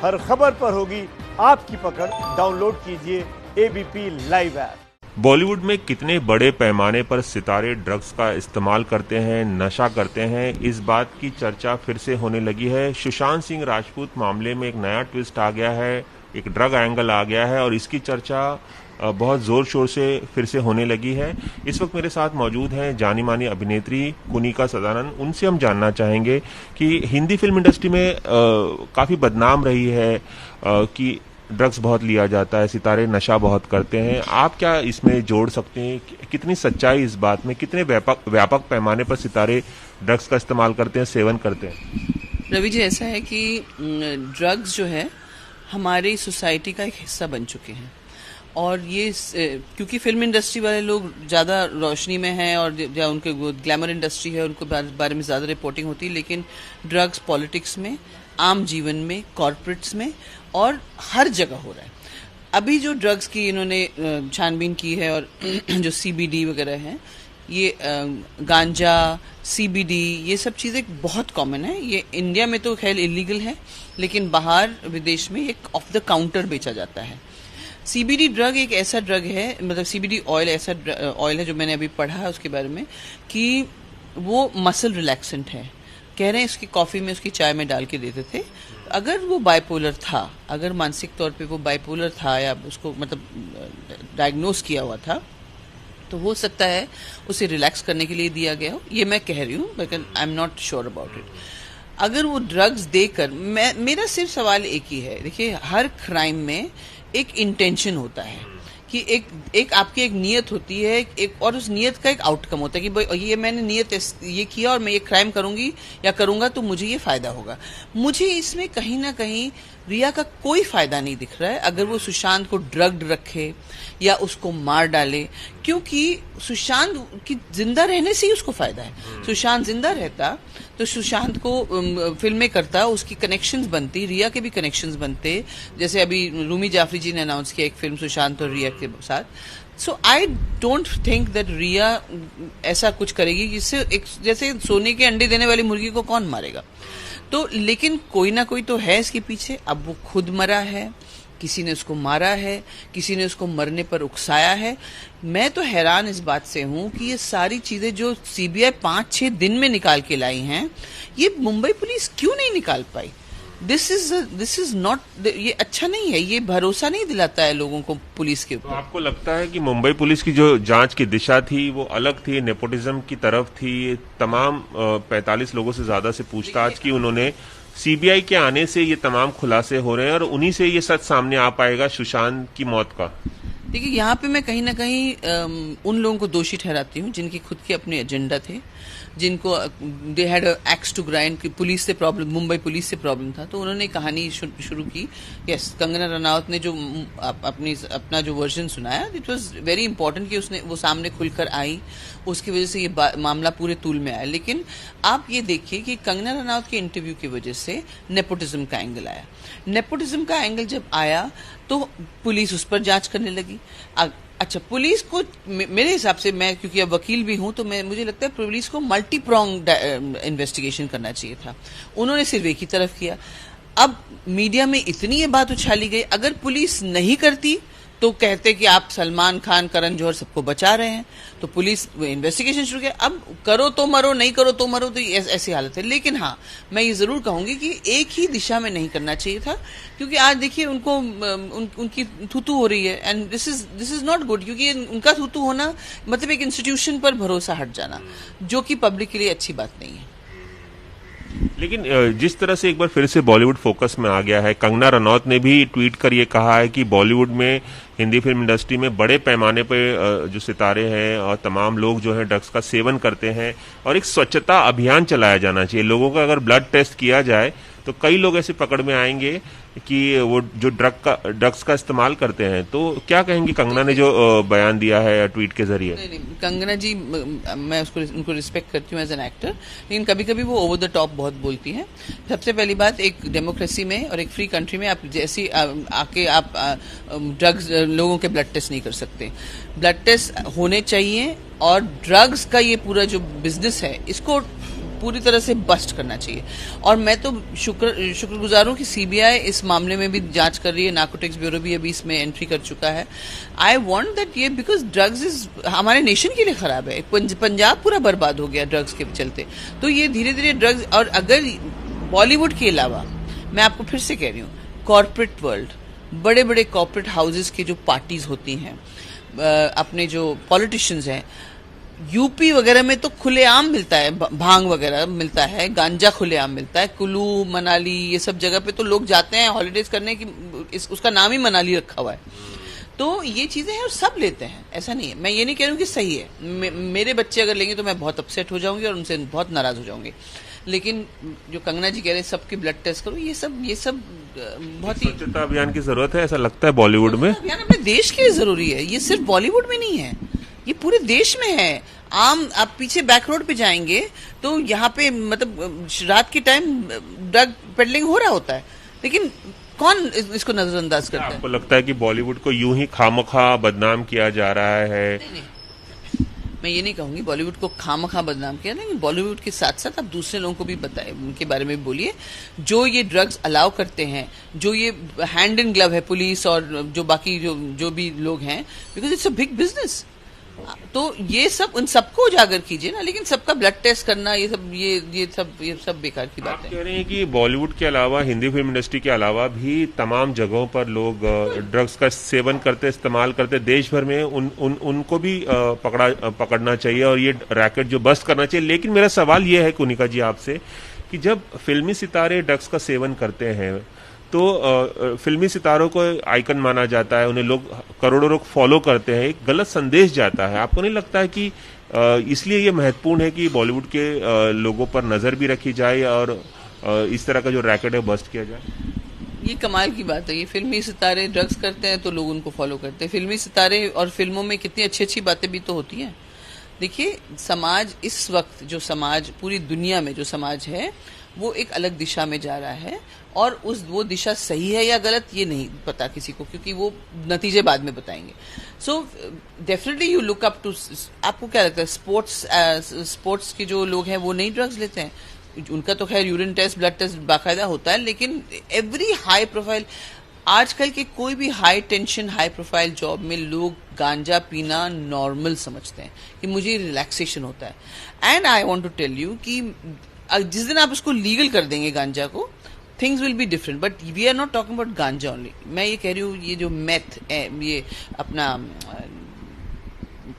हर खबर पर होगी आपकी पकड़। डाउनलोड कीजिए एबीपी लाइव ऐप। बॉलीवुड में कितने बड़े पैमाने पर सितारे ड्रग्स का इस्तेमाल करते हैं, नशा करते हैं, इस बात की चर्चा फिर से होने लगी है। सुशांत सिंह राजपूत मामले में एक नया ट्विस्ट आ गया है, एक ड्रग एंगल आ गया है और इसकी चर्चा बहुत जोर शोर से फिर से होने लगी है। इस वक्त मेरे साथ मौजूद हैं जानी मानी अभिनेत्री कुनिका सदानंद। उनसे हम जानना चाहेंगे कि हिंदी फिल्म इंडस्ट्री में काफ़ी बदनाम रही है कि ड्रग्स बहुत लिया जाता है, सितारे नशा बहुत करते हैं। आप क्या इसमें जोड़ सकते हैं, कितनी सच्चाई इस बात में, कितने व्यापक पैमाने पर सितारे ड्रग्स का इस्तेमाल करते हैं, सेवन करते हैं? रवि जी, ऐसा है कि ड्रग्स जो है हमारी सोसाइटी का एक हिस्सा बन चुके हैं और ये क्योंकि फिल्म इंडस्ट्री वाले लोग ज़्यादा रोशनी में हैं और या उनके ग्लैमर इंडस्ट्री है, उनको बारे में ज़्यादा रिपोर्टिंग होती है, लेकिन ड्रग्स पॉलिटिक्स में, आम जीवन में, कॉर्पोरेट्स में और हर जगह हो रहा है। अभी जो ड्रग्स की इन्होंने छानबीन की है और जो सीबीडी वगैरह है, ये गांजा, सीबीडी, ये सब चीज़ें बहुत कॉमन है। ये इंडिया में तो खैर इलीगल है, लेकिन बाहर विदेश में एक ऑफ द काउंटर बेचा जाता है। सीबीडी ड्रग एक ऐसा ड्रग है, मतलब सीबीडी ऑयल ऐसा ऑयल है जो मैंने अभी पढ़ा है उसके बारे में कि वो मसल रिलैक्सेंट है। कह रहे हैं इसकी कॉफ़ी में, उसकी चाय में डाल के देते थे। अगर वो बाइपोलर था, अगर मानसिक तौर पे वो बाइपोलर था या उसको मतलब डायग्नोस किया हुआ था, तो हो सकता है उसे रिलैक्स करने के लिए दिया गया हो। ये मैं कह रही हूँ, लेकिन I am not sure about it. अगर वो ड्रग्स देकर, मेरा सिर्फ सवाल एक ही है। देखिए, हर क्राइम में एक इंटेंशन होता है कि एक आपकी एक नीयत होती है, एक और उस नीयत का एक आउटकम होता है कि भाई ये मैंने नीयत ये किया और मैं ये क्राइम करूंगी या करूंगा तो मुझे ये फायदा होगा। मुझे इसमें कहीं ना कहीं रिया का कोई फायदा नहीं दिख रहा है अगर वो सुशांत को ड्रग्ड रखे या उसको मार डाले, क्योंकि सुशांत की जिंदा रहने से ही उसको फायदा है। सुशांत जिंदा रहता तो सुशांत को फिल्में करता, उसकी कनेक्शंस बनती, रिया के भी कनेक्शंस बनते। जैसे अभी रूमी जाफरी जी ने अनाउंस किया एक फिल्म सुशांत और रिया के साथ। सो आई डोंट थिंक दैट रिया ऐसा कुछ करेगी जिससे जैसे सोने के अंडे देने वाली मुर्गी को कौन मारेगा। तो लेकिन कोई ना कोई तो है इसके पीछे। अब वो खुद मरा है, किसी ने उसको मारा है, किसी ने उसको मरने पर उकसाया है। मैं तो हैरान इस बात से हूं कि ये सारी चीजें जो सीबीआई 5-6 दिन में निकाल के लाई हैं, ये मुंबई पुलिस क्यों नहीं निकाल पाई? दिस इज नॉट, ये अच्छा नहीं है, ये भरोसा नहीं दिलाता है लोगों को पुलिस के ऊपर। तो आपको लगता है कि मुंबई पुलिस की जो जांच की दिशा थी वो अलग थी, नेपोटिज्म की तरफ थी? तमाम 45 लोगों से ज्यादा से पूछताछ की उन्होंने। सीबीआई के आने से ये तमाम खुलासे हो रहे हैं और उन्हीं से ये सच सामने आ पाएगा सुशांत की मौत का। देखिए, यहाँ पे मैं कहीं ना कहीं उन लोगों को दोषी ठहराती हूँ जिनके खुद के अपने एजेंडा थे, जिनको they had axe to grind कि पुलिस से प्रॉब्लम, मुंबई पुलिस से प्रॉब्लम था, तो उन्होंने कहानी शुरू की। यस, कंगना रनावत ने जो अपना जो वर्जन सुनाया, इट वाज वेरी इंपॉर्टेंट कि उसने वो सामने खुलकर आई, उसकी वजह से ये मामला पूरे तूल में आया। लेकिन आप ये देखिए कि कंगना रनावत के इंटरव्यू की वजह से नेपोटिज्म का एंगल आया। नेपोटिज्म का एंगल जब आया तो पुलिस उस पर जांच करने लगी। अच्छा, पुलिस को मेरे हिसाब से, मैं क्योंकि अब वकील भी हूं, तो मुझे लगता है पुलिस को मल्टी प्रोंग इन्वेस्टिगेशन करना चाहिए था। उन्होंने सिर्फ एक ही तरफ किया। अब मीडिया में इतनी ये बात उछाली गई, अगर पुलिस नहीं करती तो कहते कि आप सलमान खान, करण जौहर सबको बचा रहे हैं, तो पुलिस इन्वेस्टिगेशन शुरू किया। अब करो तो मरो, नहीं करो तो मरो, तो ऐसी हालत है। लेकिन हाँ, मैं ये जरूर कहूंगी कि एक ही दिशा में नहीं करना चाहिए था, क्योंकि आज देखिए उनको उनकी थूथू हो रही है and this is not good, क्योंकि उनका थूथू होना मतलब एक इंस्टीट्यूशन पर भरोसा हट जाना, जो कि पब्लिक के लिए अच्छी बात नहीं है। लेकिन जिस तरह से एक बार फिर से बॉलीवुड फोकस में आ गया है, कंगना रनौत ने भी ट्वीट कर ये कहा है कि बॉलीवुड में, हिंदी फिल्म इंडस्ट्री में बड़े पैमाने पर जो सितारे हैं और तमाम लोग जो हैं ड्रग्स का सेवन करते हैं और एक स्वच्छता अभियान चलाया जाना चाहिए। लोगों का अगर ब्लड टेस्ट किया जाए तो कई लोग ऐसे पकड़ में आएंगे कि वो जो ड्रग्स का इस्तेमाल करते हैं। तो क्या कहेंगे कंगना ने जो बयान दिया है ट्वीट के जरिए? नहीं, कंगना जी, मैं उनको रिस्पेक्ट करती हूँ एज एन एक्टर, लेकिन कभी कभी वो ओवर द टॉप बहुत बोलती हैं। सबसे पहली बात, एक डेमोक्रेसी में और एक फ्री कंट्री में आप जैसी आके आप ड्रग्स, लोगों के ब्लड टेस्ट नहीं कर सकते। ब्लड टेस्ट होने चाहिए और ड्रग्स का ये पूरा जो बिजनेस है, इसको पूरी तरह से बस्ट करना चाहिए। और मैं तो शुक्रगुजार हूँ कि सीबीआई इस मामले में भी जांच कर रही है, नार्कोटिक्स ब्यूरो भी अभी इसमें एंट्री कर चुका है। आई वांट दैट ये बिकॉज ड्रग्स इज हमारे नेशन के लिए खराब है। पंजाब पूरा बर्बाद हो गया ड्रग्स के चलते। तो ये धीरे धीरे ड्रग्स, और अगर बॉलीवुड के अलावा मैं आपको फिर से कह रही हूँ, कॉर्पोरेट वर्ल्ड, बड़े बड़े कॉर्पोरेट हाउसेस की जो पार्टीज होती हैं, अपने जो पॉलिटिशियंस हैं, यूपी वगैरह में तो खुलेआम मिलता है, भांग वगैरह मिलता है, गांजा खुलेआम मिलता है, कुल्लू मनाली ये सब जगह पे तो लोग जाते हैं हॉलीडेज करने की, उसका नाम ही मनाली रखा हुआ है। तो ये चीजें हैं और सब लेते हैं, ऐसा नहीं है। मैं ये नहीं कह रही हूँ कि सही है, मेरे बच्चे अगर लेंगे तो मैं बहुत अपसेट हो जाऊंगी और उनसे बहुत नाराज हो जाऊंगी। लेकिन जो कंगना जी कह रहे हैं सबकी ब्लड टेस्ट करो, ये सब बहुत ही स्वच्छता अभियान की जरूरत है, ऐसा लगता है बॉलीवुड में। अभियान अपने देश के लिए जरूरी है, ये सिर्फ बॉलीवुड में नहीं है, ये पूरे देश में है। आप पीछे बैक रोड पे जाएंगे तो यहाँ पे मतलब रात के टाइम ड्रग पेडलिंग हो रहा होता है, लेकिन कौन इसको नजरअंदाज करता है? आपको लगता है कि बॉलीवुड को यूं ही खामखा बदनाम किया जा रहा है? नहीं, मैं ये नहीं कहूंगी बॉलीवुड को खामखा बदनाम किया, लेकिन बॉलीवुड के साथ साथ आप दूसरे लोगों को भी बताएं, उनके बारे में बोलिए जो ये ड्रग्स अलाउ करते हैं, जो ये हैंड इन ग्लव है पुलिस और जो बाकी जो भी लोग हैं, because it's a big business. तो ये सब उन सबको उजागर कीजिए ना, लेकिन सबका ब्लड टेस्ट करना ये सब बेकार की बात है। आप कह रहे हैं कि बॉलीवुड के अलावा हिंदी फिल्म इंडस्ट्री के अलावा भी तमाम जगहों पर लोग ड्रग्स का सेवन करते, इस्तेमाल करते, देश भर में उनको भी पकड़ना चाहिए और ये रैकेट जो बस्ट करना चाहिए। लेकिन मेरा सवाल ये है कुनिका जी आपसे कि जब फिल्मी सितारे ड्रग्स का सेवन करते हैं तो फिल्मी सितारों को आइकन माना जाता है, उन्हें लोग करोड़ों लोग फॉलो करते हैं, एक गलत संदेश जाता है। आपको नहीं लगता है कि इसलिए ये महत्वपूर्ण है कि बॉलीवुड के लोगों पर नजर भी रखी जाए और इस तरह का जो रैकेट है बस्ट किया जाए? ये कमाल की बात है, ये फिल्मी सितारे ड्रग्स करते हैं तो लोग उनको फॉलो करते हैं। फिल्मी सितारे और फिल्मों में कितनी अच्छी अच्छी बातें भी तो होती हैं। देखिए, समाज इस वक्त जो समाज पूरी दुनिया में जो समाज है वो एक अलग दिशा में जा रहा है, और वो दिशा सही है या गलत ये नहीं पता किसी को, क्योंकि वो नतीजे बाद में बताएंगे। So definitely you look up to, आपको क्या लगता है स्पोर्ट्स के जो लोग हैं वो नहीं ड्रग्स लेते हैं? उनका तो खैर यूरिन टेस्ट ब्लड टेस्ट बाकायदा होता है, लेकिन एवरी हाई प्रोफाइल, आजकल के कोई भी high tension high profile job में लोग गांजा पीना नॉर्मल समझते हैं कि मुझे रिलैक्सेशन होता है। And I want to tell you कि जिस दिन आप उसको लीगल कर देंगे गांजा को, things will be different. But we are not talking about ganja only. मैं ये कह रही हूँ ये जो मेथ, ये अपना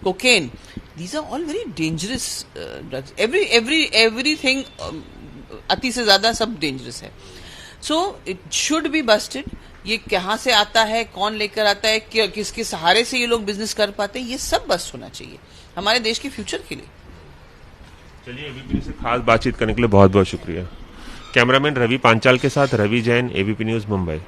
cocaine, these are all very dangerous drugs. Everything अति से ज्यादा सब डेंजरस है। So it should be busted. ये कहाँ से आता है, कौन लेकर आता है, किसके सहारे से ये लोग बिजनेस कर पाते हैं, ये सब बस्ट होना चाहिए हमारे देश के फ्यूचर के लिए। चलिए, एबीपी से खास बातचीत करने के लिए बहुत बहुत शुक्रिया। कैमरामैन रवि पांचाल के साथ रवि जैन, एबीपी न्यूज, मुंबई।